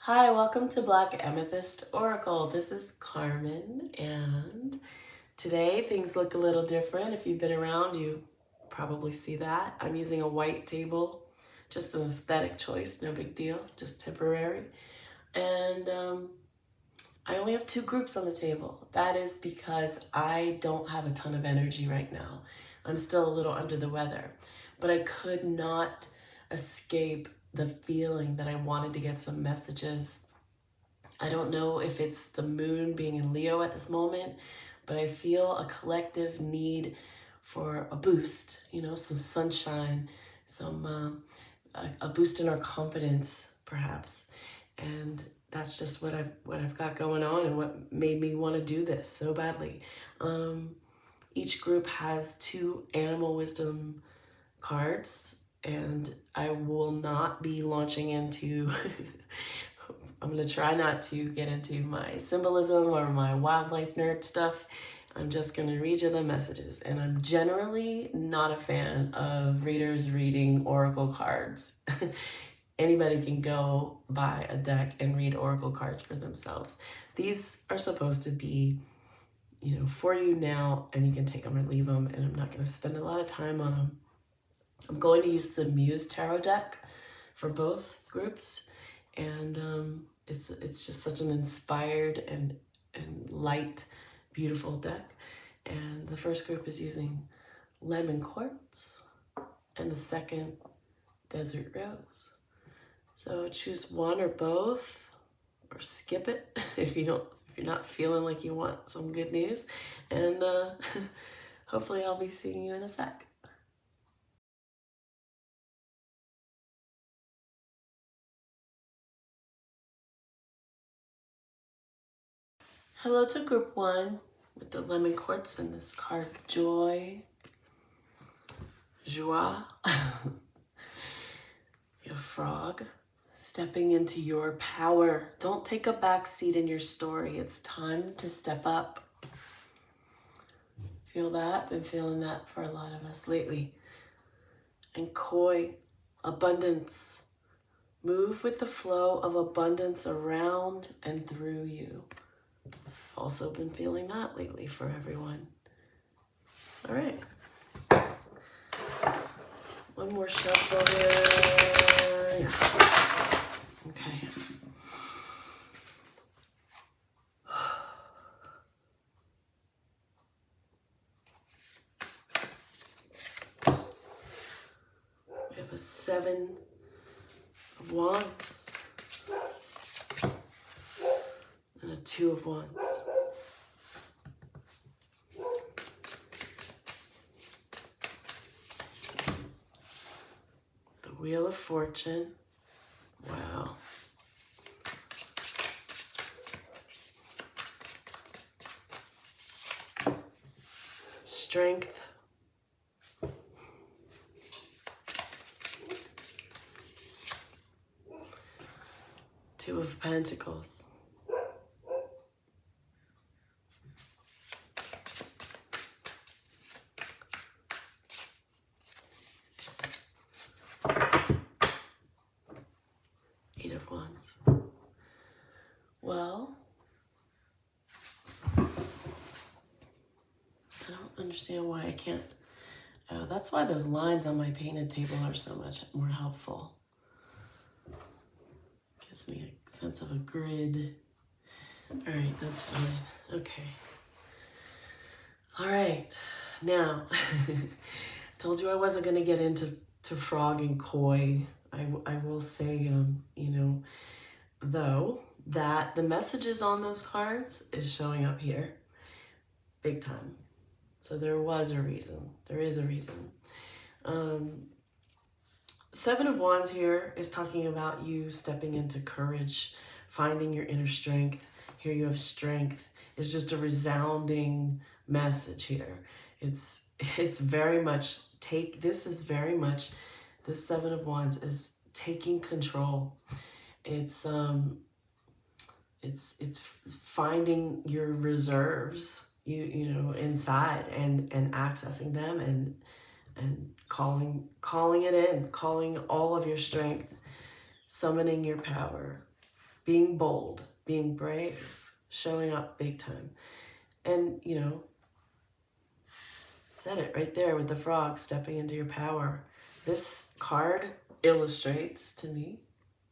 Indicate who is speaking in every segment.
Speaker 1: Hi, welcome to Black Amethyst Oracle. This is Carmen, and today things look a little different. If you've been around, you probably see that. I'm using a white table, just an aesthetic choice, no big deal, just temporary. And I only have two groups on the table. That is because I don't have a ton of energy right now. I'm still a little under the weather, but I could not escape the feeling that I wanted to get some messages. I don't know if it's the moon being in Leo at this moment, but I feel a collective need for a boost, some sunshine, a boost in our confidence, perhaps. And that's just what I've got going on and what made me want to do this so badly. Each group has 2 animal wisdom cards, and I will not be launching into I'm going to try not to get into my symbolism or my wildlife nerd stuff. I'm just going to read you the messages. And I'm generally not a fan of readers reading oracle cards. Anybody can go buy a deck and read oracle cards for themselves. These are supposed to be, for you now, and you can take them or leave them, and I'm not going to spend a lot of time on them. I'm going to use the MUSE tarot deck for both groups, and it's just such an inspired and light, beautiful deck. And the first group is using lemon quartz, and the second desert rose. So choose one or both, or skip it if you're not feeling like you want some good news. And hopefully I'll be seeing you in a sec. Hello to group 1 with the lemon quartz and this card, joy, joie. Your frog, stepping into your power. Don't take a back seat in your story. It's time to step up. Feel that? Been feeling that for a lot of us lately. And koi, abundance. Move with the flow of abundance around and through you. Also been feeling that lately for everyone. All right. One more shuffle here. Yeah. Okay. We have a 7 of wands and a 2 of wands. The wheel of fortune. Wow. Strength. Two of Pentacles. Eight of Wands. Well, I don't understand why I can't. Oh, that's why those lines on my painted table are so much more helpful. Gives me a sense of a grid. All right, that's fine. Okay. All right. Now, told you I wasn't going to get into frog and koi. I will say, though, that the messages on those cards is showing up here big time. So there was a reason. There is a reason. 7 of Wands here is talking about you stepping into courage, finding your inner strength. Here you have strength. It's just a resounding message here. It's very much this 7 of Wands is taking control. It's finding your reserves, inside and accessing them and calling it in, calling all of your strength, summoning your power. being bold, being brave, showing up big time. And, you know, said it right there with the frog, stepping into your power. This card illustrates to me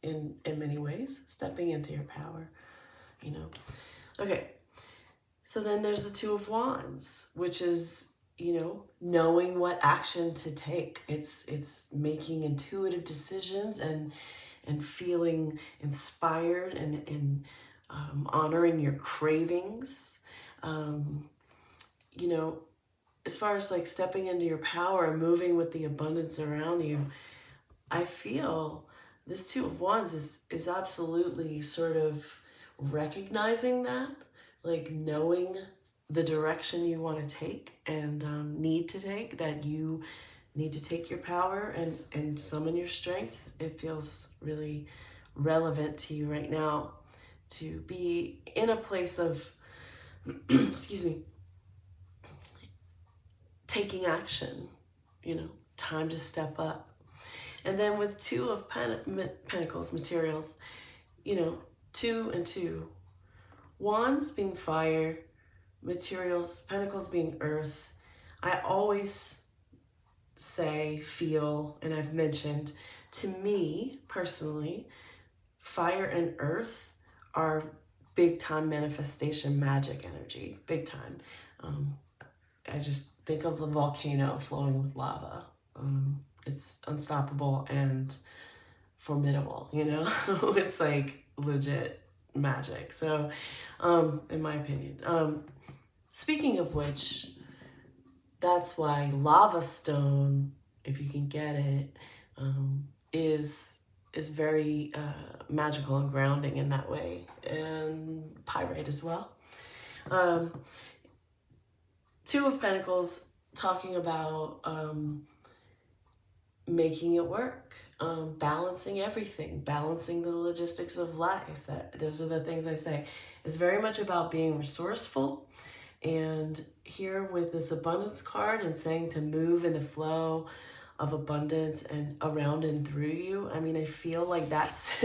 Speaker 1: in many ways, stepping into your power, you know. Okay, so then there's the Two of Wands, which is, you know, knowing what action to take. It's making intuitive decisions and feeling inspired and honoring your cravings. You know, as far as like stepping into your power and moving with the abundance around you, I feel this Two of Wands is absolutely sort of recognizing that, like knowing the direction you want to take and need to take, that you need to take your power and summon your strength. It feels really relevant to you right now to be in a place of, excuse me, taking action, you know, time to step up. And then with Two of Pentacles, materials, you know, 2 and 2. Wands being fire, materials, Pentacles being earth. I always say, feel, and I've mentioned, to me personally, fire and earth are big time manifestation magic energy, big time. I just think of the volcano flowing with lava. It's unstoppable and formidable, you know? It's like legit magic. So, in my opinion. Speaking of which, that's why lava stone, if you can get it, is very magical and grounding in that way, and pyrite as well. Two of Pentacles, talking about making it work, balancing everything, balancing the logistics of life. Those are the things I say. It's very much about being resourceful. And here with this abundance card and saying to move in the flow of abundance and around and through you, I mean, I feel like that's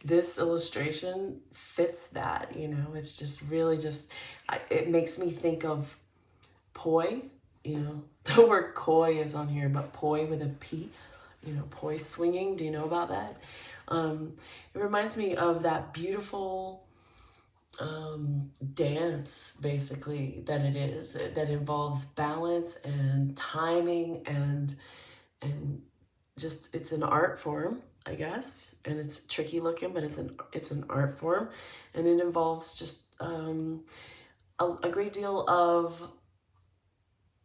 Speaker 1: this illustration fits that, you know. It's just really just, it makes me think of poi, you know. The word koi is on here, but poi with a P, you know, poi swinging. Do you know about that? It reminds me of that beautiful dance, basically, that it is, that involves balance and timing and just, it's an art form, I guess, and it's tricky looking, but it's an art form, and it involves just a great deal of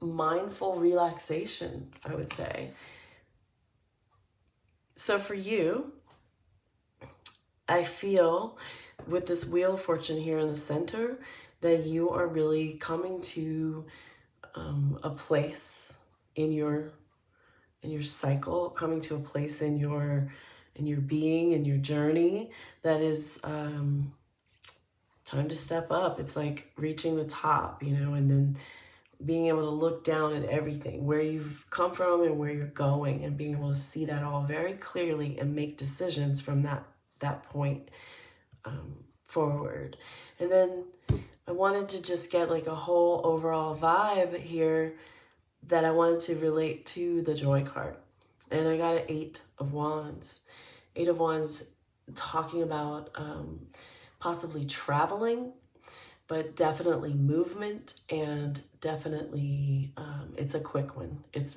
Speaker 1: mindful relaxation, I would say. So for you, I feel with this Wheel of Fortune here in the center that you are really coming to a place in your cycle, coming to a place in your being, in your journey, that is time to step up. It's like reaching the top, you know, and then being able to look down at everything, where you've come from and where you're going, and being able to see that all very clearly and make decisions from that point forward. And then I wanted to just get like a whole overall vibe here that I wanted to relate to the Joy card. And I got an 8 of Wands. 8 of Wands talking about possibly traveling, but definitely movement, and definitely it's a quick one. It's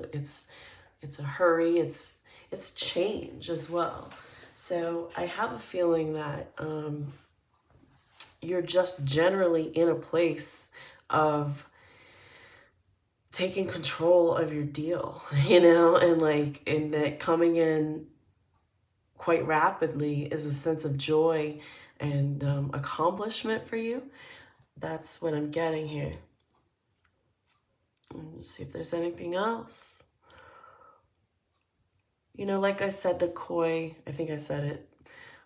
Speaker 1: a hurry. It's change as well. So I have a feeling that you're just generally in a place of taking control of your deal, you know, and like, in that coming in quite rapidly is a sense of joy and accomplishment for you. That's what I'm getting here. Let's see if there's anything else. You know, like I said, the koi, I think I said it.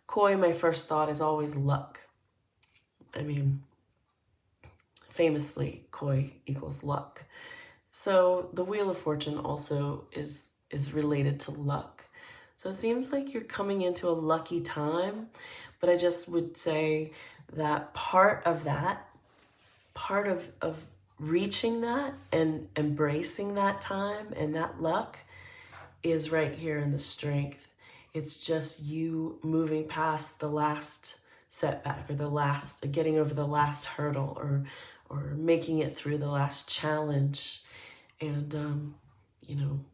Speaker 1: Koi, my first thought is always luck. I mean, famously, koi equals luck. So the Wheel of Fortune also is related to luck. So it seems like you're coming into a lucky time, But I just would say that part of reaching that and embracing that time and that luck is right here in the strength. It's just you moving past the last setback, or the last, getting over the last hurdle, or making it through the last challenge. And, you know,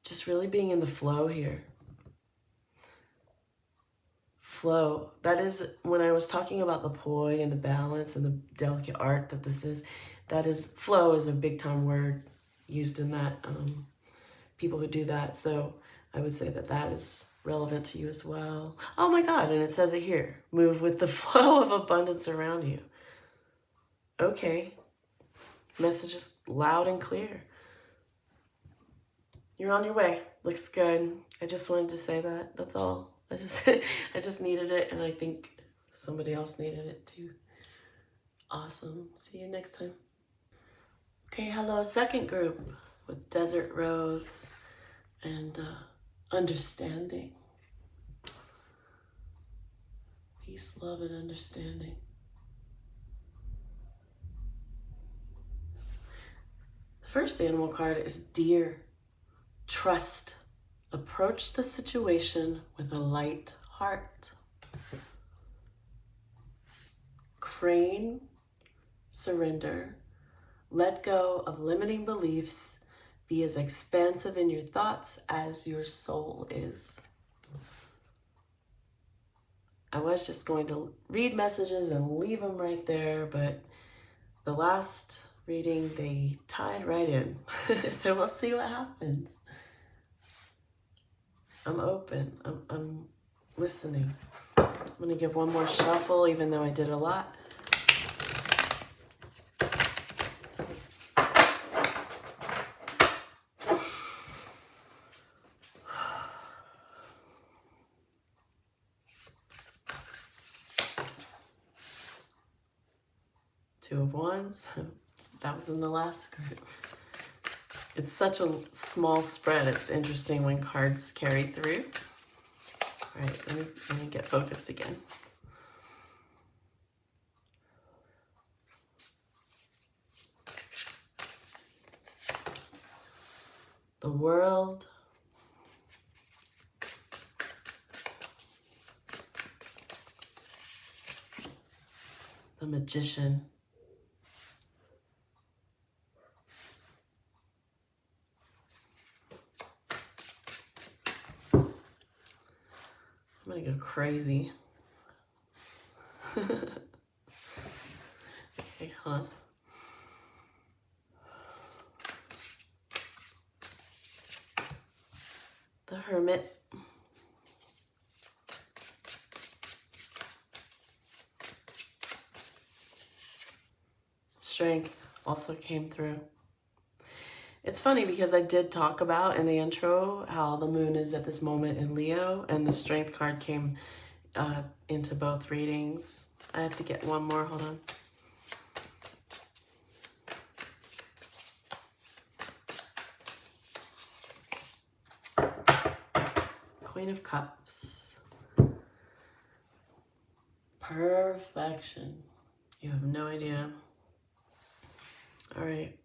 Speaker 1: just really being in the flow here. Flow. That is, when I was talking about the poise and the balance and the delicate art that this is, that is, flow is a big time word used in that, people who do that. So I would say that that is relevant to you as well. Oh my God, and it says it here. Move with the flow of abundance around you. Okay. Message is loud and clear. You're on your way. Looks good. I just wanted to say that. That's all. I just needed it, and I think somebody else needed it too. Awesome. See you next time. Okay, hello, second group with Desert Rose and understanding. Peace, love, and understanding. The first animal card is Deer. Trust. Approach the situation with a light heart. Crane. Surrender. Let go of limiting beliefs. Be as expansive in your thoughts as your soul is. I was just going to read messages and leave them right there, but the last reading, they tied right in. So we'll see what happens. I'm open. I'm listening. I'm going to give one more shuffle, even though I did a lot. Two of Wands. That was in the last group. It's such a small spread. It's interesting when cards carry through. All right, let me get focused again. The World. The Magician. I'm gonna go crazy. Okay, hold on. The Hermit. Strength also came through. It's funny because I did talk about in the intro how the moon is at this moment in Leo, and the strength card came into both readings. I have to get one more, hold on. Queen of Cups. Perfection. You have no idea. All right.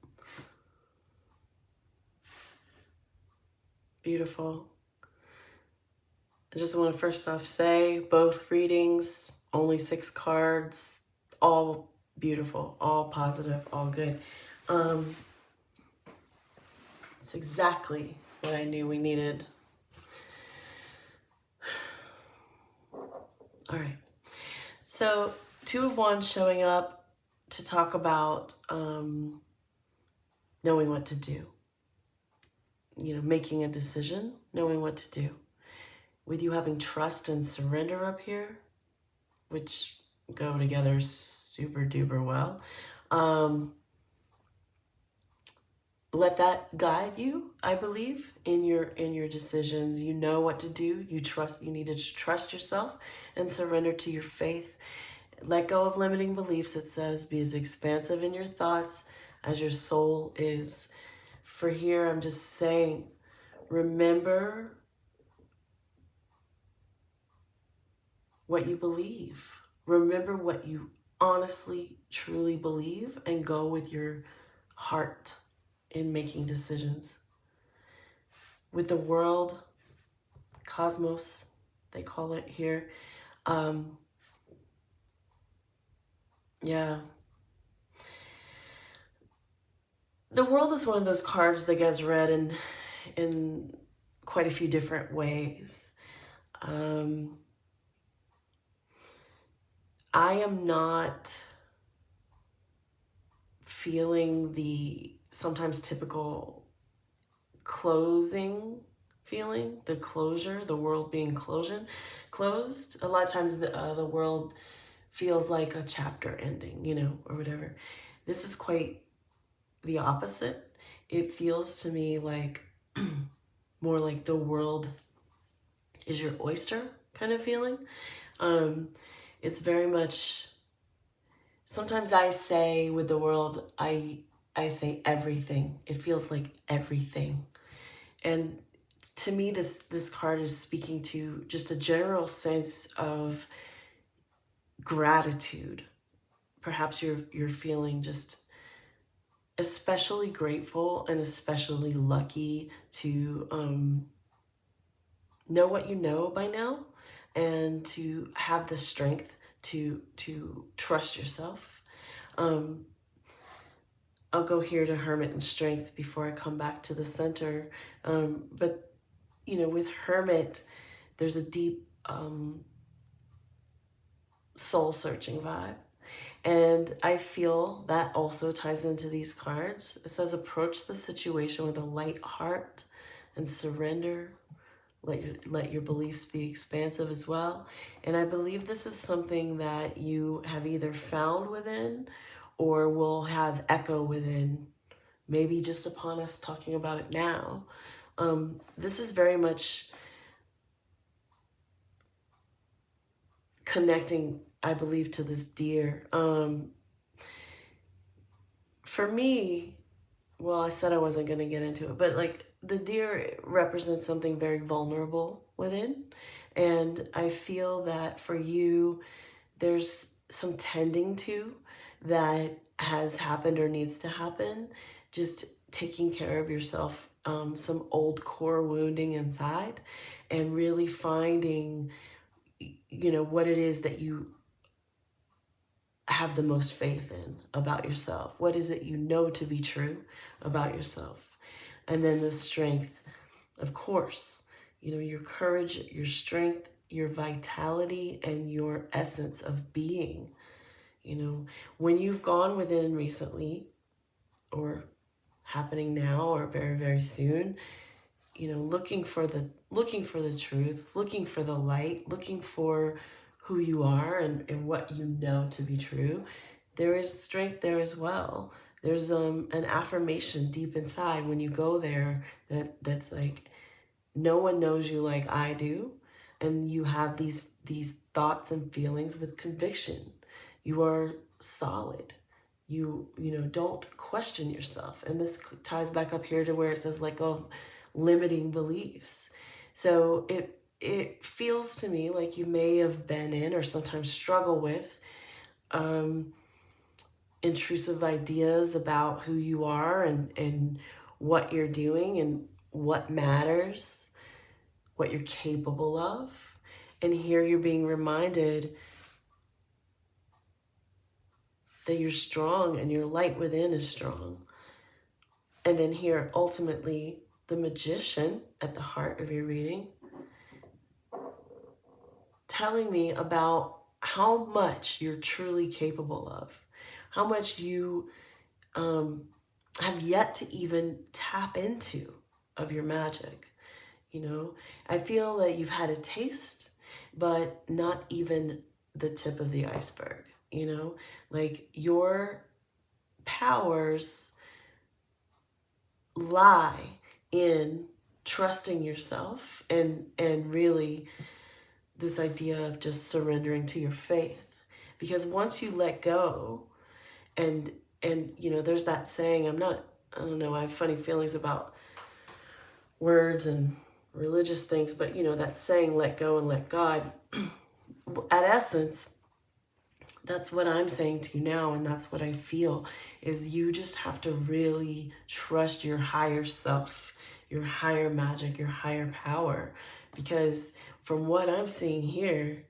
Speaker 1: Beautiful. I just want to first off say both readings, only 6 cards, all beautiful, all positive, all good. It's exactly what I knew we needed. All right. So 2 of Wands showing up to talk about knowing what to do. You know, making a decision, knowing what to do. With you having trust and surrender up here, which go together super duper well. Let that guide you, I believe, in your decisions. You know what to do. You need to trust yourself and surrender to your faith. Let go of limiting beliefs, it says. Be as expansive in your thoughts as your soul is. For here, I'm just saying, remember what you believe. Remember what you honestly, truly believe, and go with your heart in making decisions. With the world, cosmos, they call it here. Yeah. The world is one of those cards that gets read in quite a few different ways. I am not feeling the sometimes typical closing feeling, the closure, the world being closed. A lot of times the world feels like a chapter ending, you know, or whatever. This is quite the opposite. It feels to me like more like the world is your oyster kind of feeling. It's very much, sometimes I say with the world, I say everything. It feels like everything. And to me, this card is speaking to just a general sense of gratitude. Perhaps you're feeling just especially grateful and especially lucky to know what you know by now, and to have the strength to trust yourself. I'll go here to Hermit and Strength before I come back to the center. But, you know, with Hermit, there's a deep soul-searching vibe. And I feel that also ties into these cards. It says, approach the situation with a light heart and surrender. Let your beliefs be expansive as well. And I believe this is something that you have either found within or will have echo within, maybe just upon us talking about it now. This is very much connecting, I believe, to this deer. For me, well, I said I wasn't going to get into it, but like the deer represents something very vulnerable within. And I feel that for you, there's some tending to that has happened or needs to happen. Just taking care of yourself, some old core wounding inside, and really finding, you know, what it is that you have the most faith in about yourself. What is it you know to be true about yourself? And then the strength, of course, you know, your courage, your strength, your vitality, and your essence of being. You know, when you've gone within recently, or happening now, or very, very soon, you know, looking for the truth, looking for the light, looking for who you are and what you know to be true, there is strength there as well. There's an affirmation deep inside when you go there that's like, no one knows you like I do, and you have these thoughts and feelings with conviction. You are solid. You know, don't question yourself. And this ties back up here to where it says let go of limiting beliefs. So it feels to me like you may have been in or sometimes struggle with intrusive ideas about who you are and what you're doing and what matters, what you're capable of. And here you're being reminded that you're strong and your light within is strong. And then here, ultimately, the Magician at the heart of your reading, telling me about how much you're truly capable of, how much you have yet to even tap into of your magic. You know, I feel that you've had a taste, but not even the tip of the iceberg. You know, like your powers lie in trusting yourself and really this idea of just surrendering to your faith. Because once you let go, and you know, there's that saying, I don't know, I have funny feelings about words and religious things, but you know, that saying, let go and let God, at essence, that's what I'm saying to you now, and that's what I feel, is you just have to really trust your higher self, your higher magic, your higher power. Because from what I'm seeing here,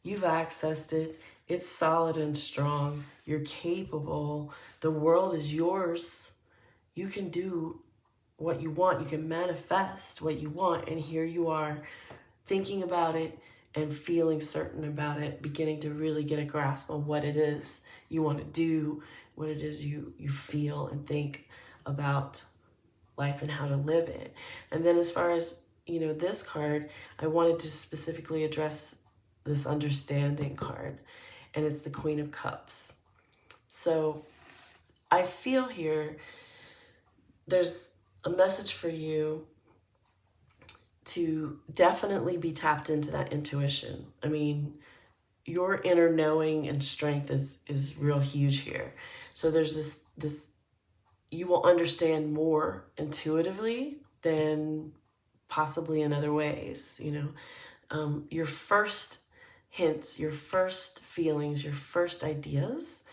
Speaker 1: you've accessed it. It's solid and strong. You're capable. The world is yours. You can do what you want. You can manifest what you want. And here you are thinking about it and feeling certain about it, beginning to really get a grasp on what it is you want to do, what it is you feel and think about life and how to live it. And then as far as, this card, I wanted to specifically address this understanding card, and it's the Queen of Cups. So I feel here there's a message for you to definitely be tapped into that intuition. I mean, your inner knowing and strength is real huge here. So there's this you will understand more intuitively than possibly in other ways. Your first hints, your first feelings, your first ideas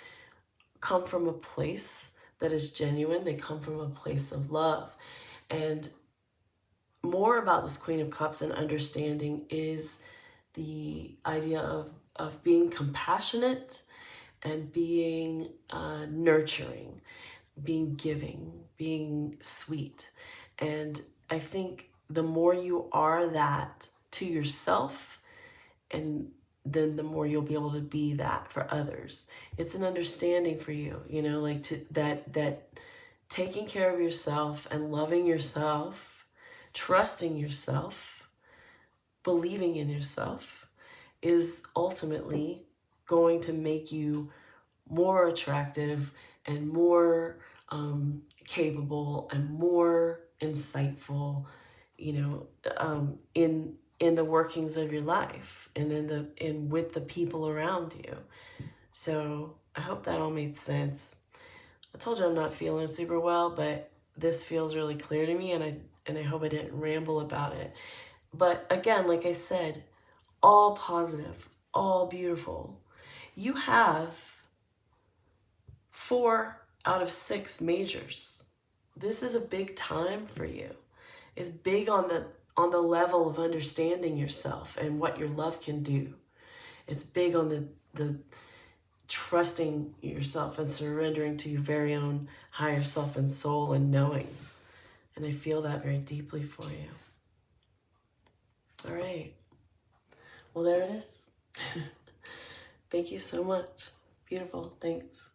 Speaker 1: come from a place that is genuine. They come from a place of love. And more about this Queen of Cups and understanding is the idea of being compassionate and being nurturing, being giving, being sweet. And I think the more you are that to yourself, and then the more you'll be able to be that for others. It's an understanding for you, like that taking care of yourself and loving yourself, trusting yourself, believing in yourself is ultimately going to make you more attractive and more capable and more insightful, in the workings of your life and with the people around you. So I hope that all made sense. I told you I'm not feeling super well, but this feels really clear to me, and I hope I didn't ramble about it. But again, like I said, all positive, all beautiful. You have 4 out of 6 majors. This is a big time for you. It's big on the level of understanding yourself and what your love can do. It's big on the trusting yourself and surrendering to your very own higher self and soul and knowing. And I feel that very deeply for you. All right. Well, there it is. Thank you so much. Beautiful. Thanks.